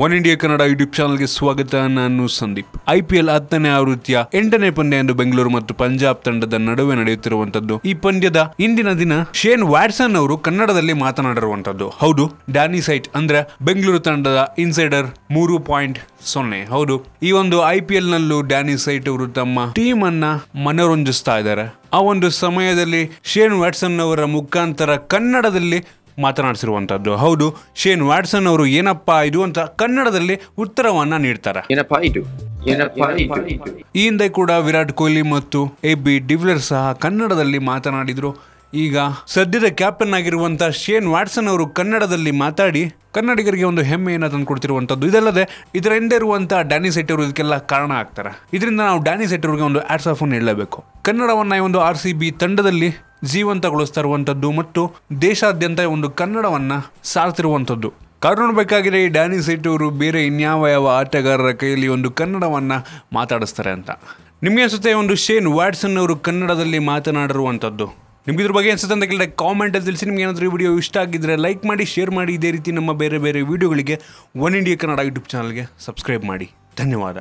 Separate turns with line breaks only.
One India Kannada YouTube ಚಾನಲ್ಗೆ ಸ್ವಾಗತ. ನಾನು ಸಂದೀಪ್. IPL 10ನೇ ಆವೃತ್ತಿಯ 8ನೇ ಪಂದ್ಯ ಎಂದು ಬೆಂಗಳೂರು ಮತ್ತು ಪಂಜಾಬ್ ತಂಡದ ನಡುವೆ ನಡೆಯುತ್ತಿರುವಂತದ್ದು. ಈ ಪಂದ್ಯದ ಇಂದಿನ ದಿನ ಶೇನ್ ವ್ಯಾಟ್ಸನ್ ಅವರು ಕನ್ನಡದಲ್ಲಿ ಮಾತನಾಡಿರುವಂತದ್ದು. ಹೌದು, ಡ್ಯಾನಿ ಸೈಟ್ ಅಂದ್ರೆ ಬೆಂಗಳೂರು ತಂಡದ ಇನ್ಸೈಡರ್ 3.0. ಹೌದು, ಈ ಒಂದು IPL ನಲ್ಲೂ ಡ್ಯಾನಿ ಸೈಟ್ ಅವರು ತಮ್ಮ ಟೀಮ್ ಅನ್ನ ಮನೋರಂಜಿಸ್ತಾ ಇದ್ದಾರೆ. ಆ ಒಂದು ಸಮಯದಲ್ಲಿ ಶೇನ್ ವ್ಯಾಟ್ಸನ್ ಅವರ ಮುಖಾಂತರ ಕನ್ನಡದಲ್ಲಿ ಮಾತನಾಡಿಸಿರುವಂತದ್ದು. ಹೌದು, ಶೇನ್ ವ್ಯಾಟ್ಸನ್ ಅವರು ಏನಪ್ಪಾ ಇದು ಅಂತ ಕನ್ನಡದಲ್ಲಿ ಉತ್ತರವನ್ನ ನೀಡ್ತಾರೆ. ಈ ಹಿಂದೆ ಕೂಡ ವಿರಾಟ್ ಕೊಹ್ಲಿ ಮತ್ತು AB ಡಿವಿಲಿಯರ್ಸ್ ಸಹ ಕನ್ನಡದಲ್ಲಿ ಮಾತನಾಡಿದ್ರು. ಈಗ ಸದ್ಯದ ಕ್ಯಾಪ್ಟನ್ ಆಗಿರುವಂತಹ ಶೇನ್ ವ್ಯಾಟ್ಸನ್ ಅವರು ಕನ್ನಡದಲ್ಲಿ ಮಾತಾಡಿ ಕನ್ನಡಿಗರಿಗೆ ಒಂದು ಹೆಮ್ಮೆಯನ್ನು ತಂದು ಕೊಡ್ತಿರುವಂತದ್ದು. ಇದಲ್ಲದೆ ಇದರ ಹಿಂದೆ ಇರುವಂತಹ ಡ್ಯಾನಿ ಸೆಟ್ ಅವರು ಇದಕ್ಕೆಲ್ಲ ಕಾರಣ ಆಗ್ತಾರೆ. ಇದರಿಂದ ನಾವು ಡ್ಯಾನಿ ಸೆಟ್ ಅವರಿಗೆ ಒಂದು ಹ್ಯಾಟ್ಸ್ ಆಫ್ ಅನ್ನು ಹೇಳಲೇಬೇಕು. ಕನ್ನಡವನ್ನ ಈ ಒಂದು RCB ತಂಡದಲ್ಲಿ ಜೀವಂತಗೊಳಿಸ್ತಾ ಇರುವಂತದ್ದು ಮತ್ತು ದೇಶಾದ್ಯಂತ ಒಂದು ಕನ್ನಡವನ್ನ ಸಾರ್ತಿರುವಂತದ್ದು. ಕಾರಣ ಬೇಕಾಗಿದೆ ಈ ಡ್ಯಾನಿ ಸೆಟ್ ಅವರು ಬೇರೆ ಇನ್ಯಾವ ಆಟಗಾರರ ಕೈಯಲ್ಲಿ ಒಂದು ಕನ್ನಡವನ್ನ ಮಾತಾಡಿಸ್ತಾರೆ ಅಂತ. ನಿಮ್ಗೆ ಅನ್ಸುತ್ತೆ ಒಂದು ಶೇನ್ ವ್ಯಾಟ್ಸನ್ ಅವರು ಕನ್ನಡದಲ್ಲಿ ಮಾತನಾಡಿರುವಂತದ್ದು? ನಿಮ್ಗೆ ಇದ್ರ ಬಗ್ಗೆ ಅನ್ಸುತ್ತೆ ಅಂತ ಕೇಳಿದ್ರೆ ಕಾಮೆಂಟ್ ಅಲ್ಲಿ ತಿಳಿಸಿ. ನಿಮ್ಗೆ ಏನಾದರೂ ಈ ವಿಡಿಯೋ ಇಷ್ಟ ಆಗಿದ್ರೆ ಲೈಕ್ ಮಾಡಿ, ಶೇರ್ ಮಾಡಿ. ಇದೇ ರೀತಿ ನಮ್ಮ ಬೇರೆ ಬೇರೆ ವಿಡಿಯೋಗಳಿಗೆ ಒನ್ ಇಂಡಿಯಾ ಕನ್ನಡ ಯೂಟ್ಯೂಬ್ ಚಾನಲ್ಗೆ ಸಬ್ಸ್ಕ್ರೈಬ್ ಮಾಡಿ. ಧನ್ಯವಾದ.